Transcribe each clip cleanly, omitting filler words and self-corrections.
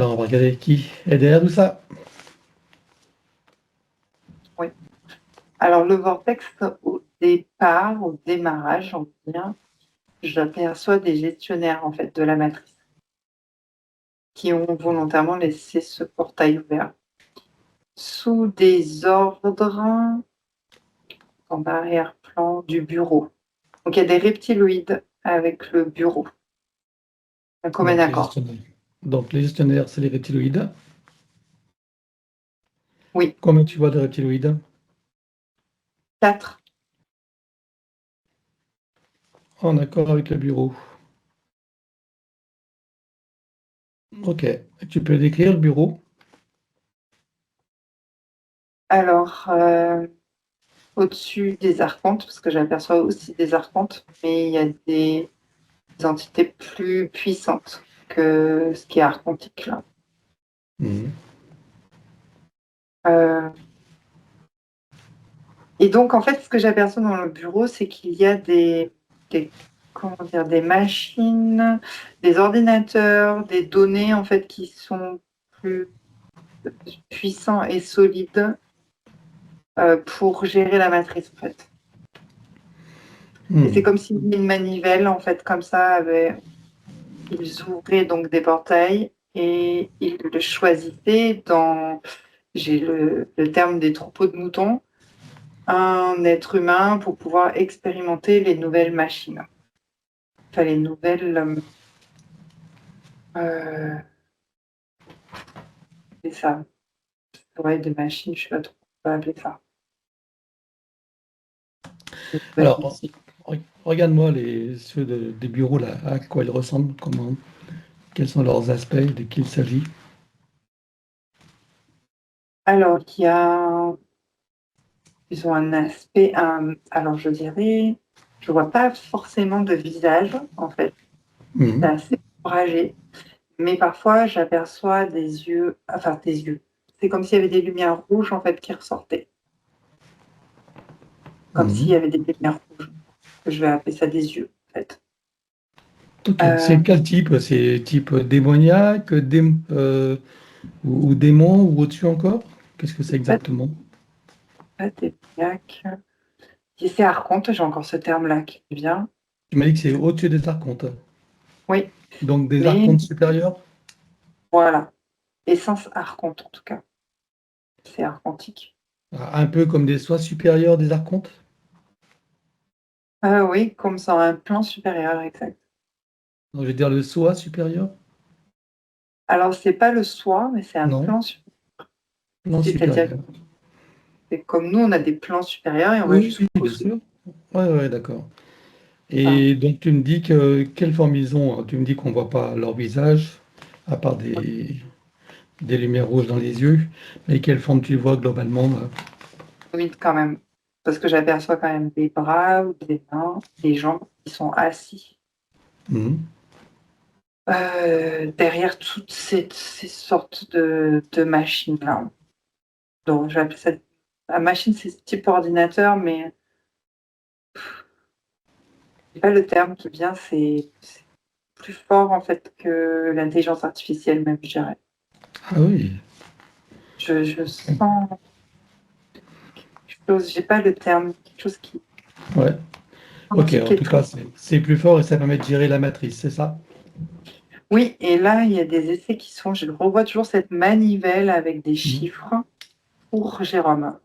Alors, on va regarder qui est derrière tout ça. Oui. Alors, le vortex, au départ, au démarrage, on va dire, j'aperçois des gestionnaires, en fait, de la matrice qui ont volontairement laissé ce portail ouvert. Sous des ordres en arrière-plan du bureau. Donc, il y a des reptiloïdes avec le bureau. Un commun Donc, accord. les gestionnaires, c'est les reptiloïdes. Oui, Combien tu vois de reptiloïdes? 4. En accord avec le bureau. Ok. Tu peux décrire le bureau? Alors, au-dessus des archontes, parce que j'aperçois aussi des archontes, mais il y a des entités plus puissantes que ce qui est archontique là. Mhm. Euh, et donc, en fait, ce que j'aperçois dans le bureau, c'est qu'il y a comment dire, des machines, des ordinateurs, des données en fait qui sont plus puissants et solides pour gérer la matrice en fait. Et c'est Mhm. comme s'il y avait une manivelle en fait comme ça ils ouvraient donc des portails et ils le choisissaient dans, j'ai le terme des troupeaux de moutons, un être humain pour pouvoir expérimenter les nouvelles machines. Enfin, les nouvelles. C'est ça. Ouais, des machines, je sais pas trop comment on va appeler ça. Des nouvelles Alors, machines. regarde-moi ceux des bureaux là, à quoi ils ressemblent, quels sont leurs aspects, de qui il s'agit. Alors, ils ont un aspect, alors je dirais, je vois pas forcément de visage, en fait. C'est Mhm. assez ombragé. Mais parfois, j'aperçois des yeux, enfin des yeux. C'est comme s'il y avait des lumières rouges en fait qui ressortaient, comme s'il y Mhm. avait des lumières rouges. Je vais appeler ça des yeux en fait. Ok, Euh, c'est quel type? C'est type démoniaque, ou démon, ou au-dessus encore? Qu'est-ce que c'est pas, exactement? pas démoniaque. Si c'est archonte, j'ai encore ce terme-là qui vient. Tu m'as dit que c'est au-dessus des archontes. Oui, Donc des mais archontes supérieurs? voilà, essence archonte en tout cas. C'est archontique. Un peu comme des soins supérieurs des archontes? Ah oui, comme ça, un plan supérieur, exact. Donc, je veux dire le soi supérieur? Alors, c'est pas le soi, mais c'est un Non, plan supérieur. non C'est-à-dire supérieur. que comme nous, on a des plans supérieurs et on va Oui, oui, jusqu'au bien soi. sûr. Ouais, ouais, d'accord. Et donc tu me dis quelle forme ils ont? Tu me dis qu'on voit pas leur visage, à part des lumières rouges dans les yeux, mais quelle forme tu vois globalement là? Oui, quand même. Parce que j'aperçois quand même des bras ou des mains, des jambes qui sont assis Mhm. derrière toutes ces sortes de machines-là. Donc, j'appelle ça. La machine, c'est ce type ordinateur, mais c'est pas le terme qui vient, c'est plus fort en fait que l'intelligence artificielle, même, je dirais. Ah oui. Je sens quelque chose, j'ai pas le terme, quelque chose qui Ouais. Ok, quantique en et tout cas, tout. c'est plus fort et ça permet de gérer la matrice, c'est ça? Oui, et là, il y a des essais qui sont, je revois toujours cette manivelle avec des Mhm. chiffres pour Jérôme,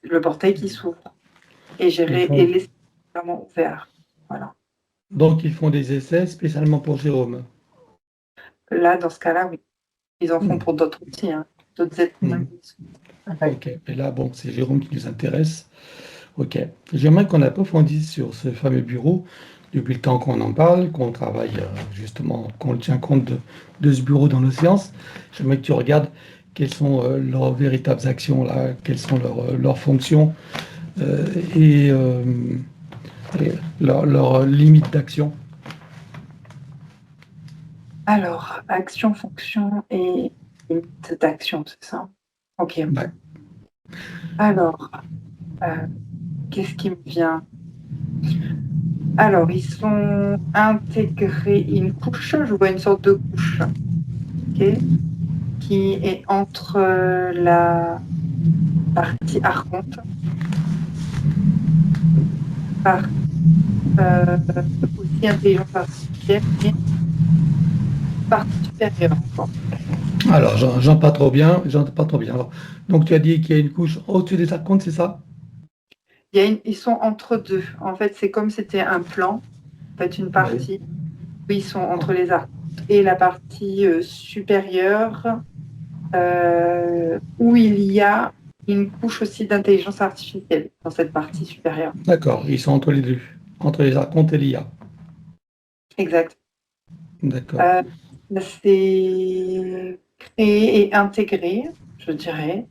le portail qui s'ouvre et Ils gérer et font, laisser vraiment ouvert. Voilà. donc ils font des essais spécialement pour Jérôme. Là, dans ce cas-là, oui. Ils en font Mhm. pour d'autres outils, hein, d'autres êtres humains. Mhm. Ok, et là, bon, c'est Jérôme qui nous intéresse. Ok. J'aimerais qu'on approfondisse sur ce fameux bureau depuis le temps qu'on en parle, qu'on travaille justement, qu'on tient compte de ce bureau dans nos séances. J'aimerais que tu regardes quelles sont leurs véritables actions là, quelles sont leurs fonctions euh, et, euh, et leurs limites d'action. Alors, action, fonction et limite d'action, c'est ça? Ok. Ouais. Alors, euh, qu'est-ce qui me vient? Alors, ils sont intégrés une couche, je vois une sorte de couche. ok, qui est entre la partie archonte, par aussi intelligence artificielle, et partie supérieure encore. Alors, j'entends pas trop bien, j'entends pas trop bien. Alors, donc, tu as dit qu'il y a une couche au-dessus des archontes, c'est ça? Ils sont entre deux. En fait, c'est comme c'était un plan, en fait, une Oui. partie où ils sont entre les archontes et la partie supérieure où il y a une couche aussi d'intelligence artificielle dans cette partie supérieure. D'accord, ils sont entre les deux, entre les archontes et l'IA. Exact. D'accord. Euh, c'est créé et intégré, je dirais.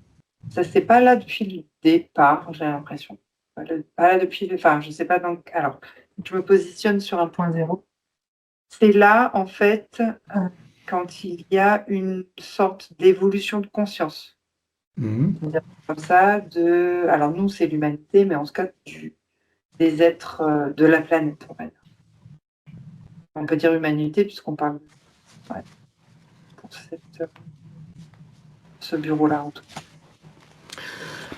Ça, c'est pas là depuis le départ, j'ai l'impression. Pas là depuis le. Enfin, je sais pas donc. Alors, je me positionne sur un point zéro. C'est là, en fait, quand il y a une sorte d'évolution de conscience. Mhm. On dirait comme ça, alors nous, c'est l'humanité, mais en tout cas, des êtres de la planète, on va dire. On peut dire humanité, puisqu'on parle ouais, pour ce bureau-là, en tout cas.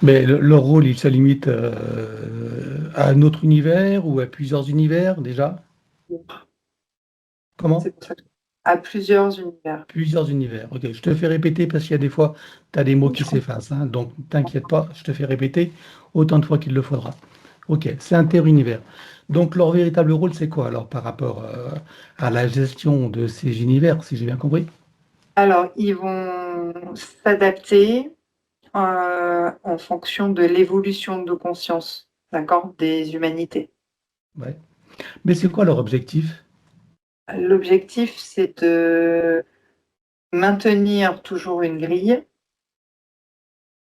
Mais leur rôle, il se limite à un autre univers ou à plusieurs univers déjà? C'est Comment? pour ça à plusieurs univers. Plusieurs univers. Ok, je te fais répéter parce qu'il y a des fois, tu as des mots Je qui comprends. s'effacent, hein. Donc, t'inquiète pas, je te fais répéter autant de fois qu'il le faudra. Ok, c'est inter-univers. Donc, leur véritable rôle, c'est quoi alors par rapport à la gestion de ces univers, si j'ai bien compris? Alors, ils vont s'adapter en fonction de l'évolution de conscience, d'accord, des humanités. Ouais. Mais c'est quoi leur objectif? L'objectif, c'est de maintenir toujours une grille,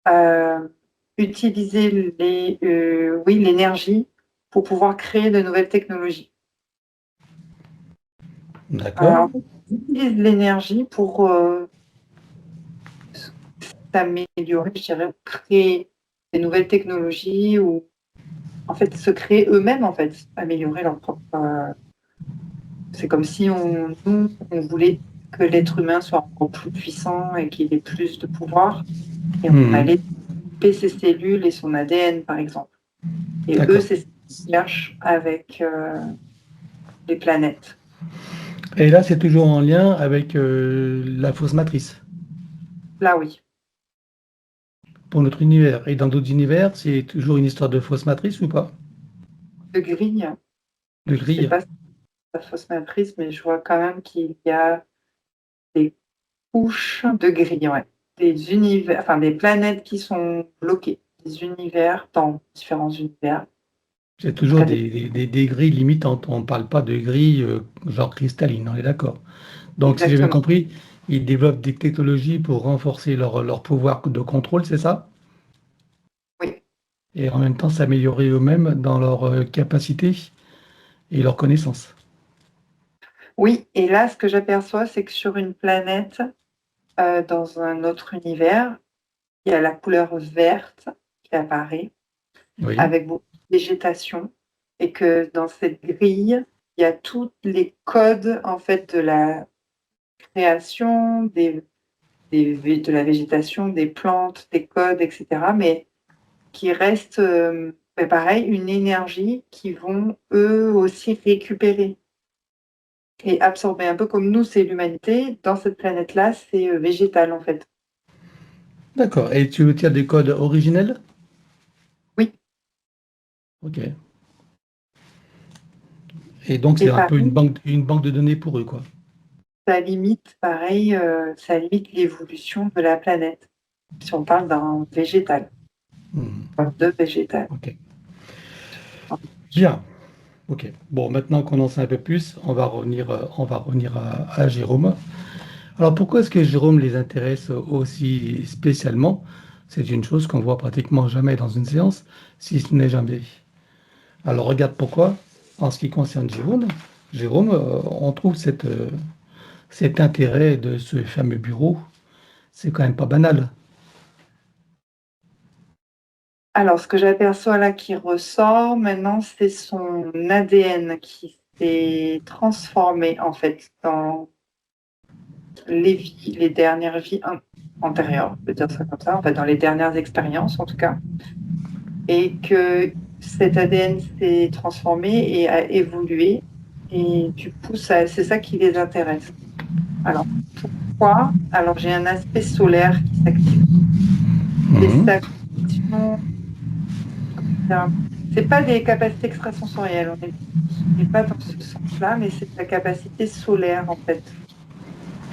euh, utiliser oui, l'énergie pour pouvoir créer de nouvelles technologies. D'accord. En fait, ils utilisent l'énergie pour s'améliorer, je dirais, créer des nouvelles technologies ou en fait se créer eux-mêmes, en fait, améliorer leur propre. C'est comme si nous, on voulait que l'être humain soit encore plus puissant et qu'il ait plus de pouvoir, et on Mhm. allait développer ses cellules et son ADN, par exemple. Et eux, D'accord. c'est ce qu'ils cherchent avec les planètes. Et là, c'est toujours en lien avec la fausse matrice Là, oui. pour notre univers. Et dans d'autres univers, c'est toujours une histoire de fausse matrice ou pas? De grille, De je ne sais grille. pas si c'est la fausse matrice, mais je vois quand même qu'il y a des couches de gris, ouais. Des univers, enfin des planètes qui sont bloquées, des univers dans différents univers. C'est En tout toujours cas, des grilles limitantes. On ne parle pas de grilles genre cristalline, on est d'accord. Donc, si j'ai bien exactement. compris, ils développent des technologies pour renforcer leur pouvoir de contrôle, c'est ça? Oui, Et en même temps s'améliorer eux-mêmes dans leur capacité et leurs connaissances. oui. Et là, ce que j'aperçois, c'est que sur une planète, dans un autre univers, il y a la couleur verte qui apparaît Oui. avec beaucoup de végétation, et que dans cette grille, il y a tous les codes en fait de la création, de la végétation, des plantes, des codes, etc. Mais qui reste, pareil, une énergie qui vont eux aussi récupérer et absorber. Un peu comme nous, c'est l'humanité. Dans cette planète-là, c'est végétal en fait. D'accord. Et tu tiens des codes originels? Oui, Ok. Et donc, c'est et un peu pareil, une banque de données pour eux, quoi. ça limite, pareil, ça limite l'évolution de la planète. Si on parle d'un végétal, Hmm. de végétal. Ok. Bien. Ok. Bon, maintenant qu'on en sait un peu plus, on va revenir à Jérôme. Alors, pourquoi est-ce que Jérôme les intéresse aussi spécialement? C'est une chose qu'on voit pratiquement jamais dans une séance, si ce n'est jamais. Alors, regarde pourquoi. En ce qui concerne Jérôme, on trouve cet intérêt de ce fameux bureau, c'est quand même pas banal. Alors, ce que j'aperçois là qui ressort maintenant, c'est son ADN qui s'est transformé en fait, les dernières vies antérieures, je peux dire ça comme ça, en fait, dans les dernières expériences en tout cas, et que cet ADN s'est transformé et a évolué, et du coup, c'est ça qui les intéresse. Alors, pourquoi? Alors, j'ai un aspect solaire qui s'active. Et Mhm. sa connexion, c'est pas des capacités extrasensorielles, on n'est pas dans ce sens-là, mais c'est sa capacité solaire, en fait,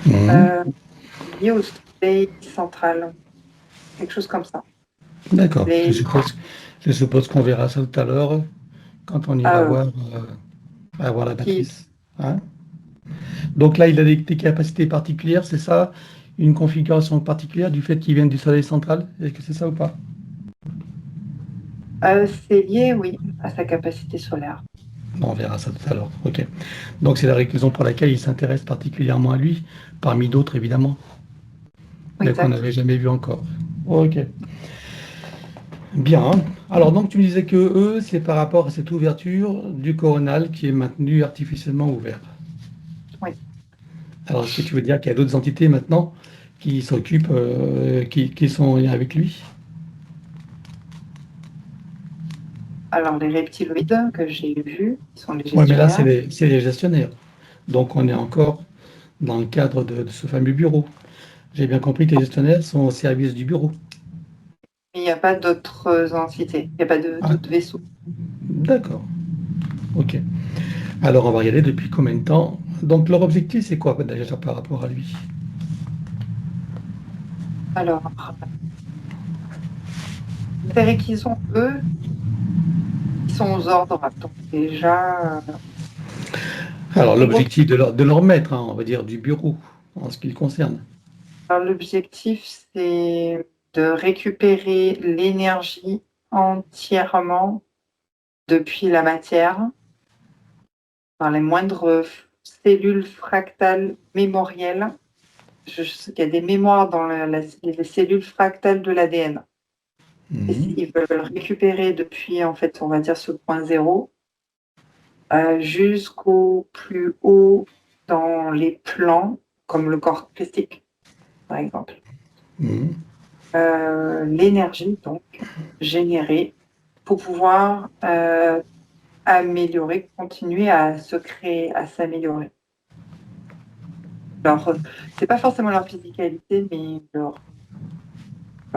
Mhm. euh, liée au soleil central, quelque chose comme ça. D'accord. Les, Je suppose qu'on verra ça tout à l'heure quand on ira euh, voir la qui, matrice. Hein. Donc là, il a des capacités particulières, c'est ça? Une configuration particulière du fait qu'il vienne du Soleil central? Est-ce que c'est ça ou pas? c'est lié, oui, à sa capacité solaire. Bon, on verra ça tout à l'heure. Ok. Donc c'est la raison pour laquelle il s'intéresse particulièrement à lui, parmi d'autres évidemment, mais qu'on Exact. n'avait jamais vu encore. Ok. Bien. Alors donc tu me disais que eux, c'est par rapport à cette ouverture du coronal qui est maintenue artificiellement ouverte. Oui. Alors est-ce que tu veux dire qu'il y a d'autres entités maintenant qui s'occupent, qui sont en lien avec lui? Alors, les reptiloïdes que j'ai vus, qui sont les Oui, mais là, gestionnaires, c'est les gestionnaires. Donc, on est encore dans le cadre de ce fameux bureau. J'ai bien compris que les gestionnaires sont au service du bureau. mais il n'y a pas d'autres entités, il n'y a pas Ah, d'autres vaisseaux. d'accord. OK. Alors, on va regarder depuis combien de temps. Donc, leur objectif, c'est quoi déjà par rapport à lui? Alors, l'intérêt qu'ils ont, eux, ils sont aux ordres. Donc, déjà, Alors, en gros, l'objectif de leur maître, hein, on va dire, du bureau, en ce qui le concerne. alors, l'objectif, c'est de récupérer l'énergie entièrement depuis la matière, dans les moindres cellules fractales mémorielles. Je sais qu'il y a des mémoires dans les cellules fractales de l'ADN. Et Mhm. ils veulent récupérer depuis, en fait, on va dire ce point zéro, jusqu'au plus haut dans les plans, comme le corps christique, par exemple. Mhm. L'énergie, donc, générée pour pouvoir améliorer, continuer à se créer, à s'améliorer. Alors, c'est pas forcément leur physicalité, mais leur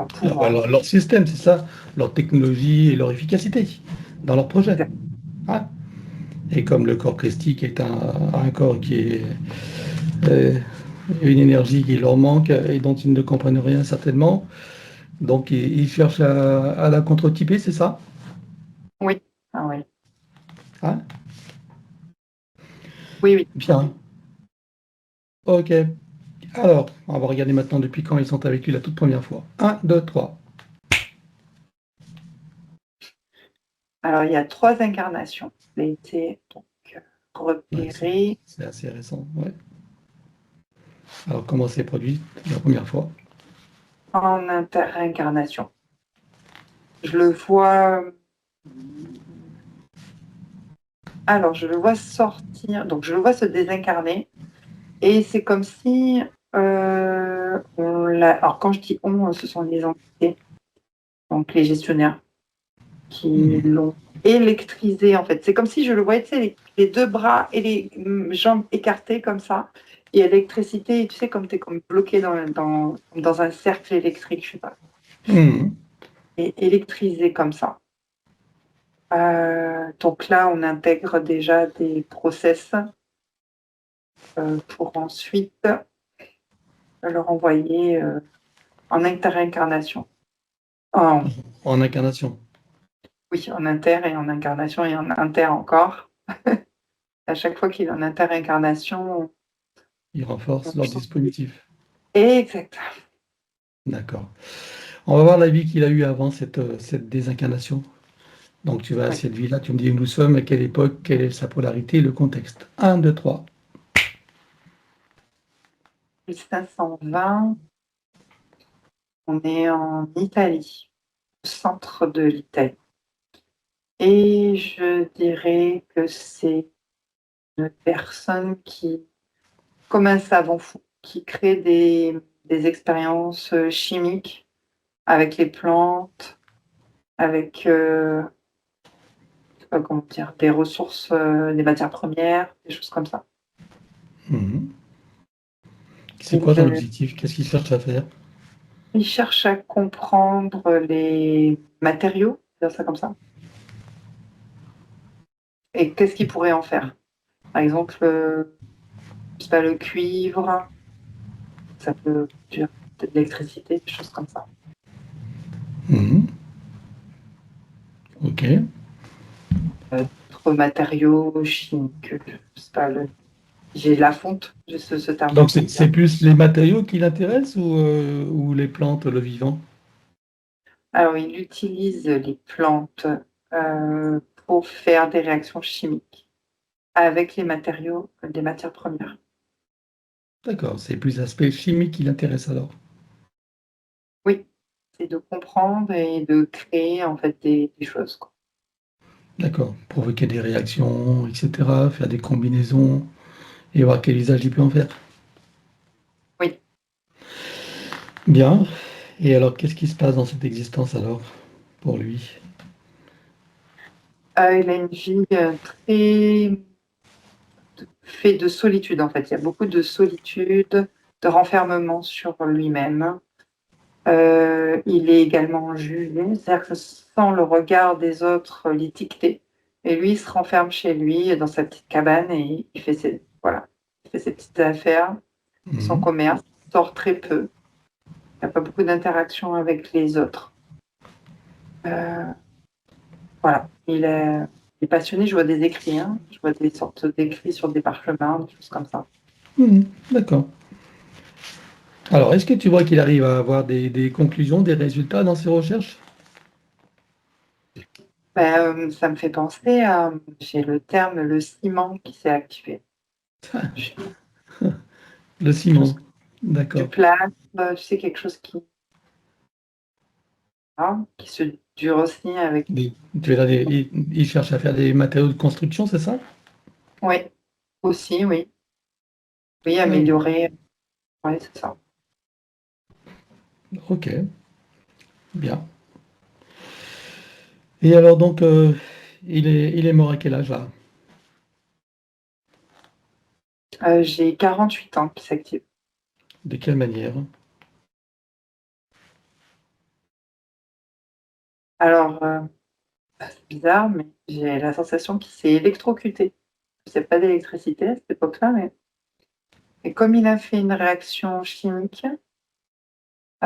pouvoir. Leur système, c'est ça, leur technologie et leur efficacité dans leur projet. Exact. Hein. Et comme le corps christique est un corps qui est euh, une énergie qui leur manque et dont ils ne comprennent rien certainement. Donc ils cherchent à la contre-typer, c'est ça? Oui. Ah, oui. Hein. Oui, oui. Bien. Ok. Alors, on va regarder maintenant depuis quand ils sont avec lui la toute première fois. Un, 2, 3. Alors, il y a 3 incarnations. Il a été donc Ouais, repéré c'est assez récent. Ouais. Alors, comment s'est produit la première fois? en inter-incarnation. Je le vois, alors je le vois sortir, donc je le vois se désincarner et c'est comme si, on l'a alors quand je dis «on», ce sont les entités, donc les gestionnaires qui Mhm. l'ont électrisé, en fait. C'est comme si je le voyais, tu sais, les 2 bras et les, jambes écartées comme ça et l'électricité, tu sais, comme tu es comme bloqué dans un cercle électrique, je sais pas, Mhm. et électrisé comme ça. Donc là, on intègre déjà des process, pour ensuite le renvoyer, en inter-incarnation. En En incarnation. Oui, en inter et en incarnation et en inter encore. À chaque fois qu'il est en inter-incarnation, Ils on renforcent leur change. dispositif. Exact. D'accord. On va voir la vie qu'il a eue avant cette désincarnation. Donc tu vas à Oui. cette vie-là, tu me dis où nous sommes, à quelle époque, quelle est sa polarité, le contexte. Un, 2, 3. 1520, on est en Italie, au centre de l'Italie et je dirais que c'est une personne qui comme un savant fou. qui crée des expériences chimiques avec les plantes, avec je sais pas comment dire, des ressources, des matières premières, des choses comme ça. Mhm. C'est quoi son Il, objectif? Qu'est-ce qu'il cherche à faire? il cherche à comprendre les matériaux, dire ça comme ça, et qu'est-ce qu'il pourrait en faire. Par exemple, je sais pas, le cuivre, ça peut produire de l'électricité, des choses comme ça. Mhm. Ok. D'autres matériaux chimiques, je sais pas, j'ai la fonte, j'ai ce terme-là Donc qui me c'est vient. plus les matériaux qui l'intéressent ou les plantes, le vivant? Alors, il utilise les plantes pour faire des réactions chimiques avec les matériaux, des matières premières. D'accord, c'est plus l'aspect chimique qui l'intéresse alors. Oui, c'est de comprendre et de créer en fait des choses, quoi. D'accord, provoquer des réactions, etc., faire des combinaisons et voir quel usage il peut en faire. Oui, Bien. Et alors, qu'est-ce qui se passe dans cette existence alors, pour lui? il a une vie très faite de solitude en fait. Il y a beaucoup de solitude, de renfermement sur lui-même. Il est également jugé, c'est-à-dire que sans le regard des autres l'étiqueter. Et lui, il se renferme chez lui, dans sa petite cabane et il fait ses, voilà, il fait ses petites affaires, son Mhm. commerce, il sort très peu, il n'a pas beaucoup d'interaction avec les autres. Euh, voilà, il est passionné, je vois des écrits, hein, je vois des sortes d'écrits sur des parchemins, des choses comme ça. Mhm. D'accord. Alors, est-ce que tu vois qu'il arrive à avoir des conclusions, des résultats dans ses recherches? Ben, ça me fait penser à, j'ai le terme, le ciment qui s'est activé. Le Quelque chose, ciment. du D'accord. plasme, tu sais, quelque chose qui se durcit avec. Tu veux dire, il cherche à faire des matériaux de construction, c'est ça? Oui, aussi, oui. Oui, Ah oui. améliorer. Oui, c'est ça. Ok, bien. Et alors donc, il est mort à quel âge là? J'ai 48 ans qui s'active. De quelle manière? Alors, c'est bizarre, mais j'ai la sensation qu'il s'est électrocuté. Il n'y a pas d'électricité à cette époque-là, mais et comme il a fait une réaction chimique,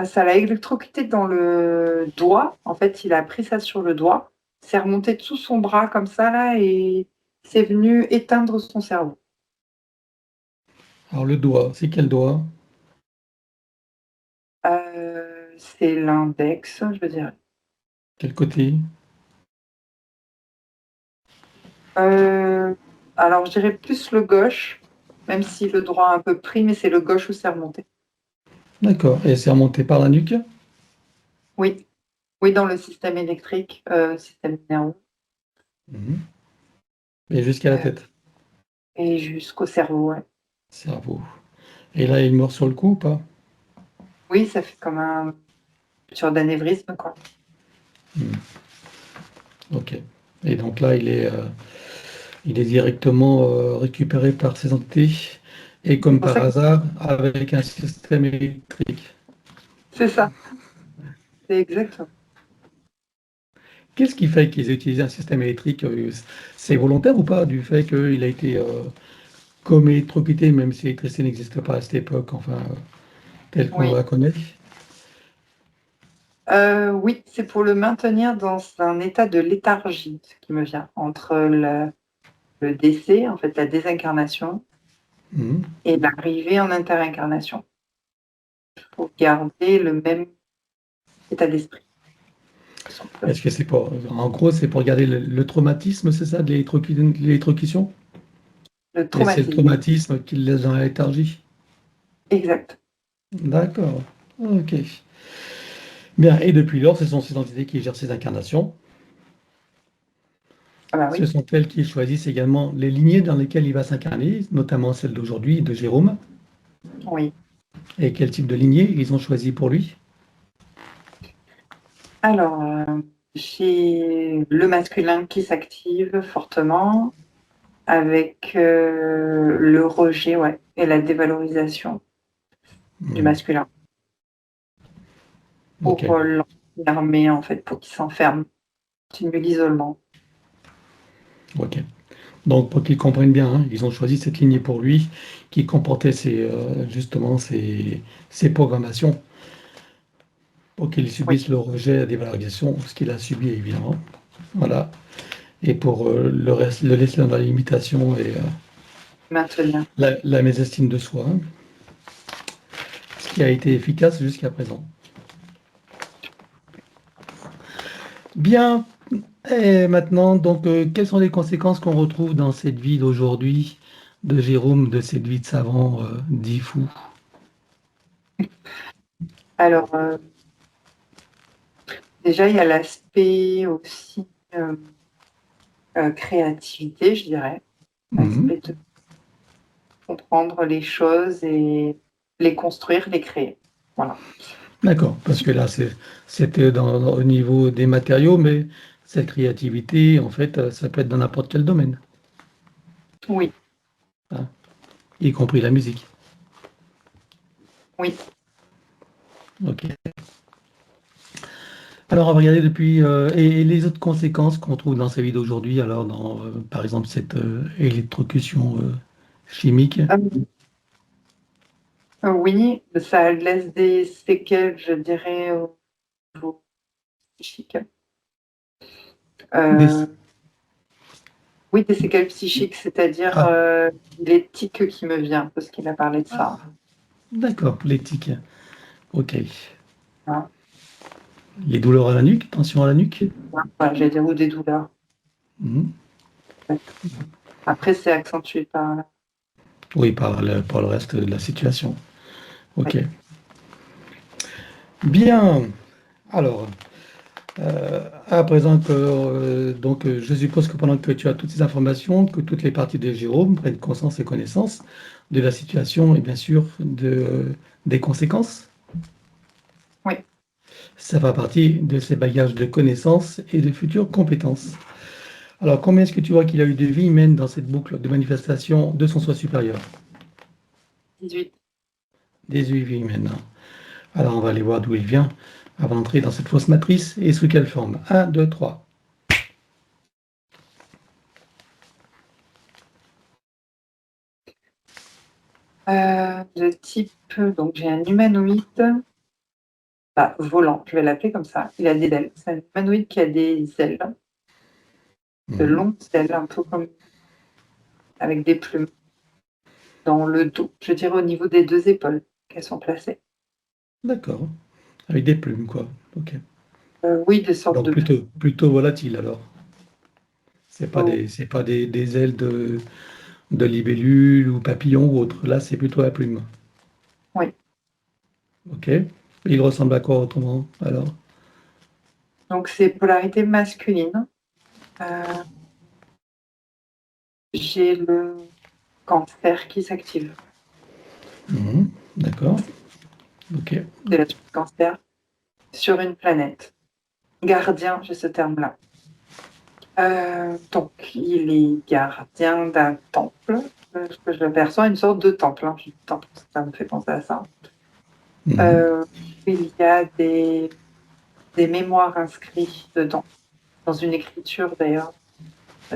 ça l'a électrocuté dans le doigt. En fait, il a pris ça sur le doigt, c'est remonté sous son bras comme ça là et c'est venu éteindre son cerveau. Alors le doigt, c'est quel doigt? C'est l'index, je veux dire. Quel côté? Heu, alors je dirais plus le gauche, même si le droit a un peu pris, mais c'est le gauche où c'est remonté. D'accord. Et c'est remonté par la nuque? Oui, oui, dans le système électrique, système nerveux, Mhm. Et jusqu'à la heu tête, et jusqu'au cerveau, ouais. cerveau. Et là, il est mort sur le coup ou pas? Oui, ça fait comme un rupture d'anévrisme, quoi. Hmm. Ok. Et donc là, il est directement récupéré par ses entités et C'est comme pour par ça que hasard, avec un système électrique. c'est ça, c'est exactement. Qu'est-ce qui fait qu'ils aient utilisé un système électrique? C'est volontaire ou pas, du fait qu'il a été comme électrocuté, même si l'électricité n'existe pas à cette époque, enfin, telle qu'on Oui, la connaît? oui, c'est pour le maintenir dans un état de léthargie, ce qui me vient, entre le décès, en fait, la désincarnation Mhm. et l'arrivée en interincarnation, pour garder le même état d'esprit, tout simplement. Est-ce que c'est pour, en gros, c'est pour garder le traumatisme, c'est ça, de l'électrocution? Le Et c'est le traumatisme, traumatisme qui le laisse dans la léthargie? exact. D'accord. Ok. Bien. Et depuis lors, ce sont ces entités qui gèrent ces incarnations. Ah bah Ce oui, sont elles qui choisissent également les lignées dans lesquelles il va s'incarner, notamment celle d'aujourd'hui de Jérôme. oui. Et quel type de lignée ils ont choisi pour lui? Alors, j'ai le masculin qui s'active fortement avec le rejet, ouais, et la dévalorisation du Hmm. masculin Ok, pour l'enfermer, en fait, pour qu'il s'enferme, continue l'isolement. ok. Donc, pour qu'ils comprennent bien, hein, ils ont choisi cette lignée pour lui qui comportait justement ces programmations pour qu'il Oui, subisse le rejet, la dévalorisation, ce qu'il a subi évidemment. Voilà. Et pour le reste, le laisser dans la limitation et maintenir. la mésestime de soi, hein, ce qui a été efficace jusqu'à présent. Bien. Et maintenant, donc, quelles sont les conséquences qu'on retrouve dans cette vie d'aujourd'hui de Jérôme, de cette vie de savant dit fou? Alors, déjà, il y a l'aspect aussi créativité, je dirais, Mhm. l'aspect de comprendre les choses et les construire, les créer. Voilà. D'accord, parce que là, c'était au niveau des matériaux, mais cette créativité, en fait, ça peut être dans n'importe quel domaine, Oui, hein, y compris la musique. oui. Ok. Alors, on va regarder depuis, et les autres conséquences qu'on trouve dans sa vie d'aujourd'hui, alors, par exemple, cette électrocution chimique. Oui, ça laisse des séquelles, je dirais, au niveau psychique. Des- Oui, des séquelles psychiques, c'est-à-dire Ah, l'éthique qui me vient, parce qu'il a parlé de ça. d'accord, l'éthique. Ok. Hein. Les douleurs à la nuque, tension à la nuque. Voilà, j'allais dire, ou des douleurs. Mhm. Après, c'est accentué par là. Oui, par le reste de la situation. Oui. Ok. Bien. Alors, à présent que, donc, je suppose que pendant que tu as toutes ces informations, que toutes les parties de Jérôme prennent conscience et connaissance de la situation et bien sûr des conséquences. Oui. Ça fait partie de ces bagages de connaissances et de futures compétences. Alors, combien est-ce que tu vois qu'il a eu de vie humaine dans cette boucle de manifestation de son soi supérieur? 18. 18 vies humaines. Alors, on va aller voir d'où il vient avant d'entrer dans cette fausse matrice et sous quelle forme. Un, 2, 3. De type, donc j'ai un humanoïde, volant, je vais l'appeler comme ça. Il a des ailes. C'est un humanoïde qui a des ailes, de Mhm. longues ailes, un peu comme avec des plumes dans le dos. Je dirais au niveau des deux épaules qu'elles sont placées. D'accord. Avec des plumes, quoi. Ok. Oui, des sortes Donc de plumes. plutôt volatile alors. Oh, C'est pas des ailes de libellule ou papillon ou autre. Là, c'est plutôt la plume. oui. Ok. Il ressemble à quoi autrement alors? Donc c'est polarité masculine. Euh, j'ai le cancer qui s'active. Mhm. D'accord. Ok. C'est la suite du cancer sur une planète. Gardien, j'ai ce terme-là. Donc, il est gardien d'un temple, ce que je l'aperçois, une sorte de temple, hein. Je dis temple, ça me fait penser à ça. Mhm. Euh, il y a des mémoires inscrits dedans, dans une écriture d'ailleurs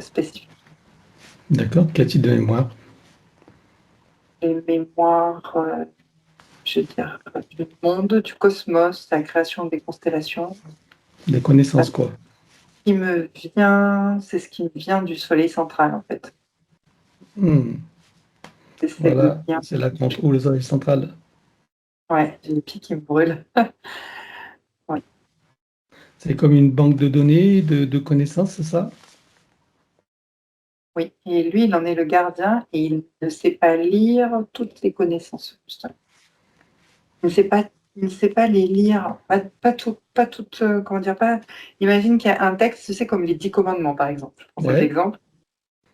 spécifique. D'accord. Quel type de mémoire? Les mémoires, je veux dire, du monde, du cosmos, la création des constellations. Des connaissances, Ce quoi. qui me vient, c'est ce qui me vient du soleil central, en fait. Hmm. C'est le Voilà. lien. C'est là qu'on trouve le soleil central. Ouais, j'ai les pieds qui me brûlent. Ouais. C'est comme une banque de données, de connaissances, c'est ça? Oui, et lui, il en est le gardien et il ne sait pas lire toutes les connaissances, justement. Il ne sait pas les lire, pas toutes, comment dire? Pas imagine qu'il y a un texte, tu sais, comme les 10 commandements, par exemple, je prends cet Ouais. exemple,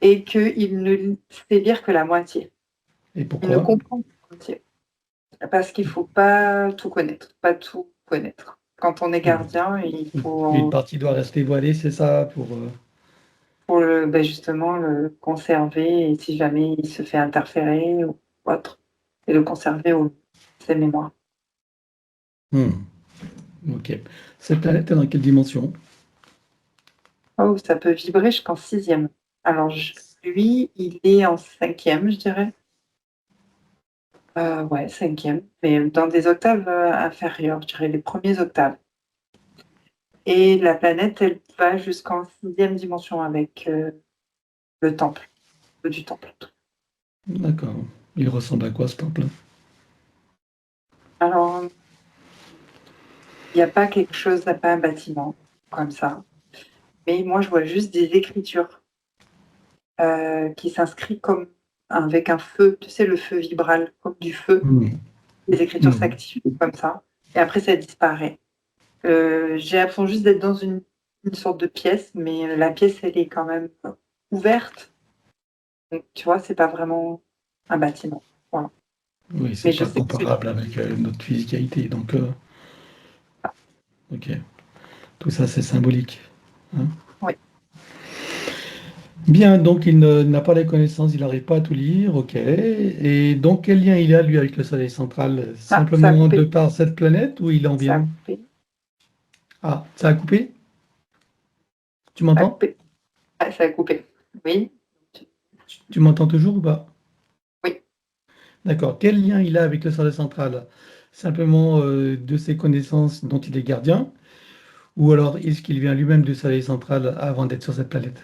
et qu'il ne sait lire que la moitié. Et Il ne pourquoi? comprend que la moitié. Parce qu'il faut pas tout connaître, pas tout connaître. Quand on est Mmh. gardien, il Une faut partie doit rester voilée, c'est ça, justement le conserver et si jamais il se fait interférer ou autre et le conserver au ses mémoires. Mmh. OK. Cette planète est dans quelle dimension? Oh, ça peut vibrer jusqu'en 6e. Alors lui, il est en 5e, je dirais. Ouais, 5e, mais dans des octaves, inférieures, je dirais les premiers octaves et la planète, elle va jusqu'en 6e dimension avec, le temple, le du temple. D'accord. Il ressemble à quoi ce temple? Alors, il y a pas quelque chose, il y a pas un bâtiment comme ça, mais moi je vois juste des écritures, qui s'inscrivent comme avec un feu, tu sais le feu vibral, comme du feu. Mmh. Les écritures Mmh. s'activent comme ça et après ça disparaît. J'ai l'impression juste d'être dans une sorte de pièce, mais la pièce elle est quand même ouverte, donc tu vois, c'est pas vraiment un bâtiment. Voilà, Oui, c'est mais je pas sais que c'est comparable avec, notre physicalité, donc OK. Tout ça, c'est symbolique, hein? oui. Bien, donc n'a pas les connaissances, il n'arrive pas à tout lire, OK. Et donc, quel lien il a, lui, avec le Soleil central? Ah, ça a Simplement de coupé, par cette planète ou il en ça a vient? coupé, Ah, ça a coupé? Tu ça a m'entends? coupé. Ah, ça a coupé. Oui, Tu m'entends toujours ou pas? oui. D'accord. Quel lien il a avec le Soleil central? Simplement, de ses connaissances dont il est gardien? Ou alors est-ce qu'il vient lui-même du Soleil central avant d'être sur cette planète?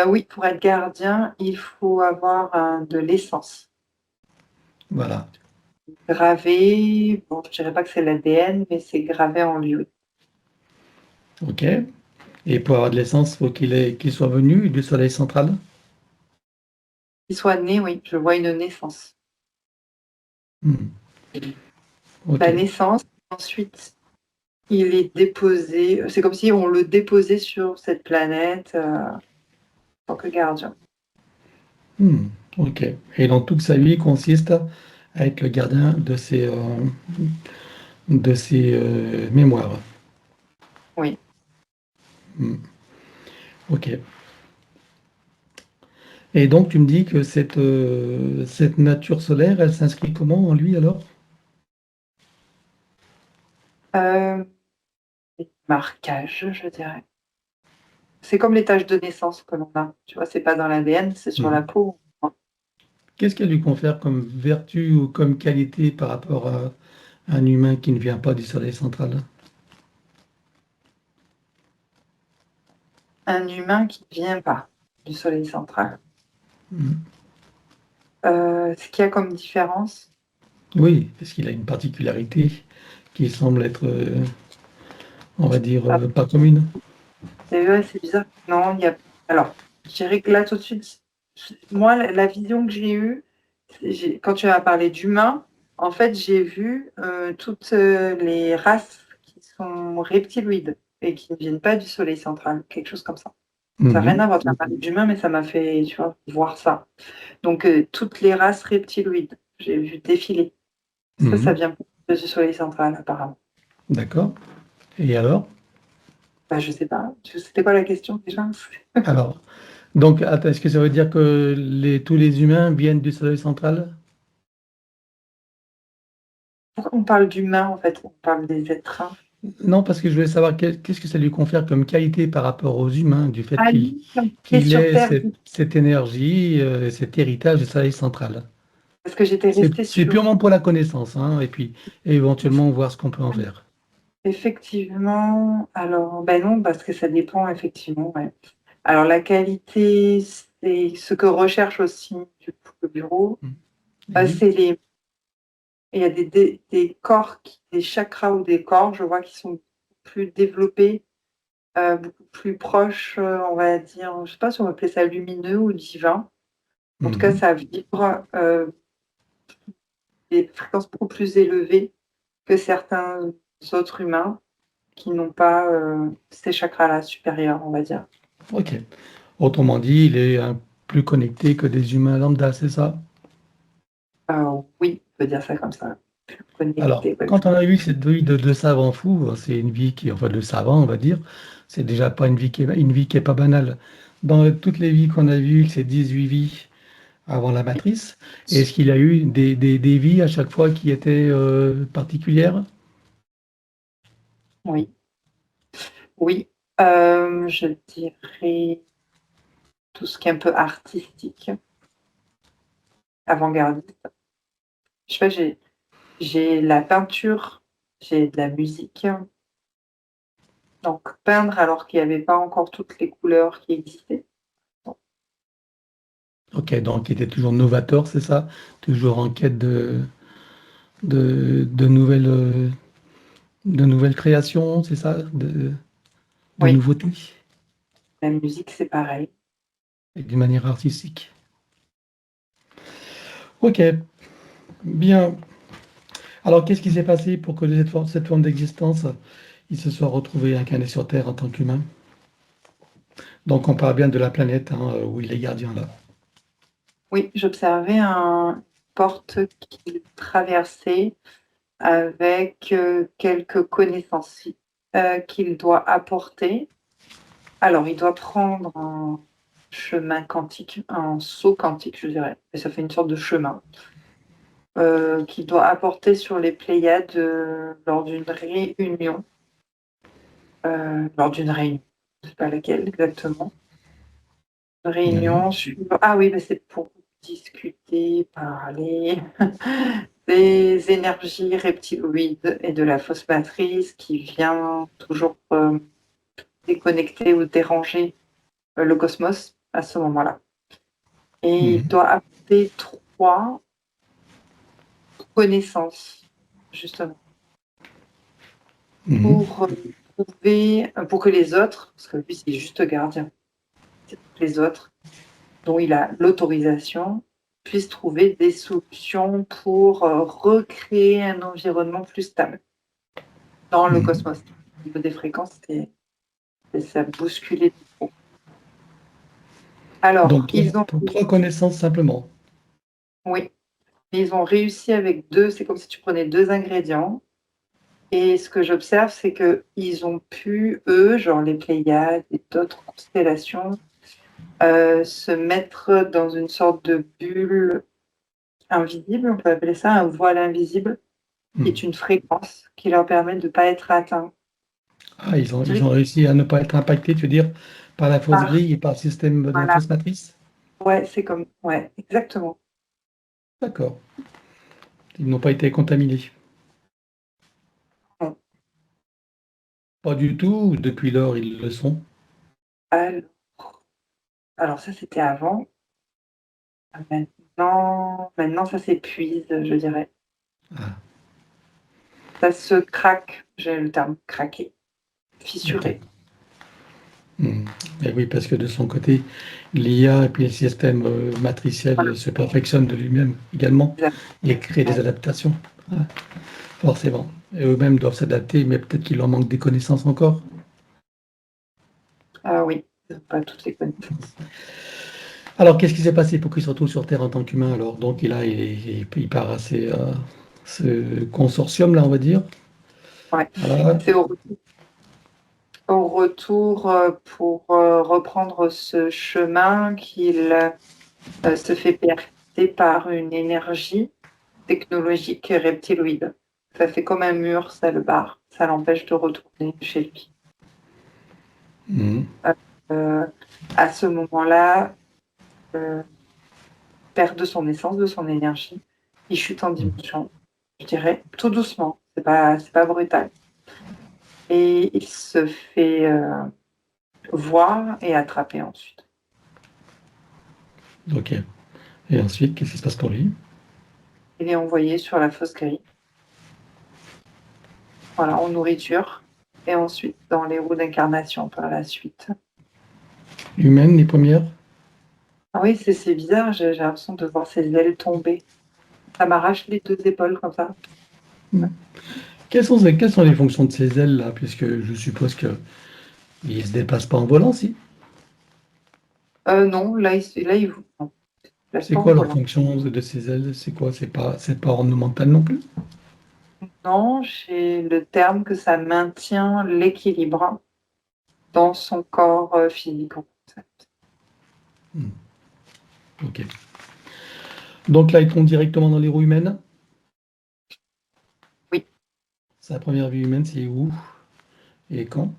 Oui, pour être gardien, il faut avoir, de l'essence Voilà. gravée. Bon, je dirais pas que c'est l'ADN, mais c'est gravé en lui, oui. OK. Et pour avoir de l'essence, faut qu'il soit venu du Soleil central? Qu'il soit né, oui, je vois une naissance. Mmh. La OK. naissance, ensuite, il est déposé, c'est comme si on le déposait sur cette planète, en tant que gardien. Mmh. OK. Et donc toute sa vie consiste à être le gardien de ses, mémoires. Oui. Mmh. OK. Et donc tu me dis que cette nature solaire, elle s'inscrit comment en lui alors? Des marquages, je dirais. C'est comme les taches de naissance que l'on a, tu vois? C'est pas dans l'ADN, c'est sur la Mmh. peau. Qu'est-ce qu'elle lui confère comme vertu ou comme qualité par rapport à un humain qui ne vient pas du Soleil central? Un humain qui vient pas du soleil central. Mmh. Ce qu'il y a comme différence, Oui, parce qu'il a une particularité qui semble être, on va dire, ah, pas commune. c'est bizarre. Non, il y a alors, je dirais que là, tout de suite, moi, la vision que j'ai eue, quand tu as parlé d'humains, en fait, j'ai vu, toutes, les races qui sont reptiloïdes et qui ne viennent pas du soleil central, quelque chose comme ça. Ça a rien Mmh. à voir, tu as parlé d'humains, mais ça m'a fait, tu vois, voir ça. Donc, toutes les races reptiloïdes, j'ai vu défiler. Ça Mmh. vient du soleil central apparemment. D'accord. Et alors? Bah, je sais pas, c'était quoi la question déjà? Alors, donc, attends, est-ce que ça veut dire que tous les humains viennent du Soleil central? Pourquoi on parle d'humains en fait? On parle des êtres, hein. Non, parce que je voulais savoir qu'est-ce que ça lui confère comme qualité par rapport aux humains, du fait Ah lui, comme il est qu'il sur ait terre, cette énergie, cet héritage du Soleil central. parce que j'étais restée C'est sur purement pour la connaissance, hein, et puis éventuellement voir ce qu'on peut en faire. effectivement, alors ben non, parce que ça dépend effectivement, ouais. Alors la qualité, c'est ce que recherche aussi du coup le bureau, Mmh. Oui. c'est les il y a des corps des chakras ou des corps, je vois qui sont plus développés, beaucoup plus proches, on va dire, je sais pas si on va appeler ça lumineux ou divin. En tout cas, Mmh. ça vibre, des fréquences beaucoup plus élevées que certains autres humains qui n'ont pas, ces chakras-là supérieurs, on va dire. OK. Autrement dit, il est, plus connecté que des humains lambda, c'est ça? Oui, on peut dire ça comme ça. Alors, Connecté, ouais. quand on a eu cette vie de savant fou, c'est une vie qui, enfin, de savant, on va dire, c'est déjà pas une vie qui est pas banale. Dans toutes les vies qu'on a vues, ces 18 vies avant la matrice, est-ce qu'il y a eu des vies à chaque fois qui étaient particulières? Oui, oui. Je dirais tout ce qui est un peu artistique, avant-gardiste. Je sais pas, j'ai la peinture, j'ai de la musique. Donc peindre alors qu'il y avait pas encore toutes les couleurs qui existaient. Ok, donc il était toujours novateur, c'est ça? Toujours en quête de de nouvelles créations, c'est ça? De Oui, nouveautés, la musique, c'est pareil. et d'une manière artistique. Ok, bien. Alors, qu'est-ce qui s'est passé pour que cette forme d'existence, il se soit retrouvé incarné sur Terre en tant qu'humain? Donc, on parle bien de la planète hein, où il est gardien là. Oui, j'observais un porte qu'il traversait avec, quelques connaissances, qu'il doit apporter. Alors, il doit prendre un chemin quantique, un saut quantique, je dirais, et ça fait une sorte de chemin, qu'il doit apporter sur les Pléiades, lors d'une réunion, je sais pas laquelle exactement. Mhm. Réunion sur ah oui, bah, c'est pour discuter, parler des énergies reptiloïdes et de la fausse matrice qui vient toujours, déconnecter ou déranger, le cosmos à ce moment-là. Et il Mhm. doit apporter 3 connaissances, justement, Mhm. pour, trouver pour que les autres, parce que lui, c'est juste gardien, c'est pour que les autres, dont il a l'autorisation, puissent trouver des solutions pour, recréer un environnement plus stable dans le Mhm. cosmos. Au niveau des fréquences, ça bousculait trop. Alors, Donc, ils ont trois connaissances simplement. oui, ils ont réussi avec 2. C'est comme si tu prenais 2 ingrédients et ce que j'observe, c'est qu'ils ont pu, eux, genre les Pléiades et d'autres constellations, se mettre dans une sorte de bulle invisible, on peut appeler ça un voile invisible, qui est Mhm. une fréquence qui leur permet de ne pas être atteints. Ah, Je ils dirais ont réussi à ne pas être impactés, tu veux dire, par la fausse par grille et par le système de la voilà, fausse matrice? ouais, c'est comme ouais, exactement. D'accord. Ils n'ont pas été contaminés. Bon, Pas du tout, depuis lors, ils le sont. al alors ça, c'était avant. Maintenant ça s'épuise, je dirais. Ah, Ça se craque, j'ai le terme craquer, ok. fissurer. Hmm. Et oui, parce que de son côté, l'IA et puis le système Voilà, matriciel se perfectionne de lui-même également exact, et crée des ouais. adaptations. Ah, forcément. Et eux-mêmes doivent s'adapter, mais peut-être qu'il leur manque des connaissances encore. Ah oui, pas toutes les connaissances. Alors, qu'est-ce qui s'est passé pour qu'il se retrouve sur Terre en tant qu'humain alors? Donc, il part à ce consortium-là, on va dire. Ouais, Voilà. c'est au retour, pour, reprendre ce chemin qu'il, se fait percuter par une énergie technologique reptiloïde. Ça fait comme un mur, ça le barre, ça l'empêche de retourner chez lui. Mhm. Heu, à ce moment-là, heu, perd de son essence, de son énergie. Il chute en dimension, je dirais, tout doucement, c'est pas brutal et il se fait, voir et attraper ensuite. Ok. Et ensuite, qu'est-ce qui se passe pour lui? Il est envoyé sur la fosse grille, voilà, en nourriture et ensuite dans les roues d'incarnation par la suite. Humaine, les premières? Ah oui, c'est bizarre, j'ai l'impression de voir ses ailes tomber. Ça m'arrache les 2 épaules comme ça. Mhm. Quelles sont les fonctions de ces ailes-là? Puisque je suppose qu'ils ne se déplacent pas en volant, si? Non, là il non. C'est Plateforme quoi leur volante. fonction de ces ailes? C'est quoi? C'est pas ornemental non plus? Non, j'ai le terme que ça maintient l'équilibre dans son corps physique. Hmm, ok. Donc là, ils tombent directement dans les roues humaines. Oui, Sa première vie humaine, c'est où et quand?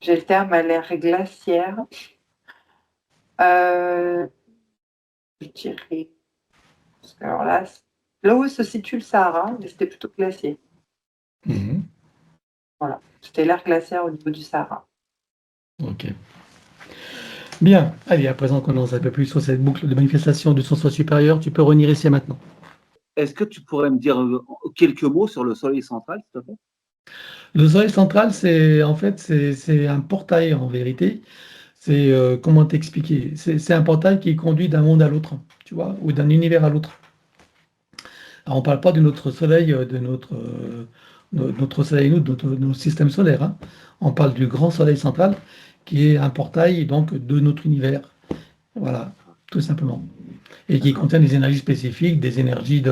j'ai le terme à l'ère glaciaire. Euh, je dirais. Alors là où se situe le Sahara, c'était plutôt glacier. Mhm, Voilà, c'était l'ère glaciaire au niveau du Sahara. ok. Bien. Allez, à présent qu'on en sait un peu plus sur cette boucle de manifestation de son soi supérieur, tu peux revenir ici et maintenant. Est-ce que tu pourrais me dire quelques mots sur le soleil central, s'il te plaît? Le soleil central, c'est en fait c'est un portail en vérité. C'est comment t'expliquer? C'est un portail qui conduit d'un monde à l'autre, tu vois, ou d'un univers à l'autre. Alors, on ne parle pas de notre soleil, notre soleil, nous, de notre système solaire, hein. On parle du grand soleil central, qui est un portail donc de notre univers. Voilà, tout simplement. Et qui D'accord. contient des énergies spécifiques, des énergies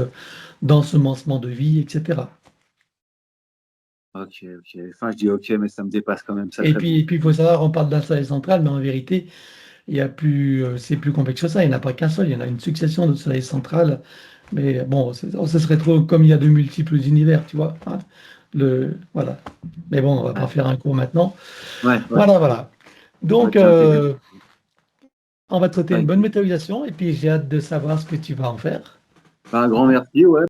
d'ensemencement de vie, etc. Ok, ok. Enfin, je dis ok, mais ça me dépasse quand même Et sacrément. puis, il faut savoir, on parle d'un soleil central, mais en vérité, il y a plus, c'est plus complexe que ça. Il n'y en a pas qu'un seul, il y en a une succession de soleils centrales. Mais bon, ce serait trop comme il y a de multiples univers, tu vois, hein. Voilà. Mais bon, on va pas Ouais, faire un cours maintenant. ouais, ouais. Voilà, voilà. On Donc, retient tes deux. on va te souhaiter une Ouais. bonne méthanisation et puis j'ai hâte de savoir ce que tu vas en faire. Un grand Hein. merci, ouais.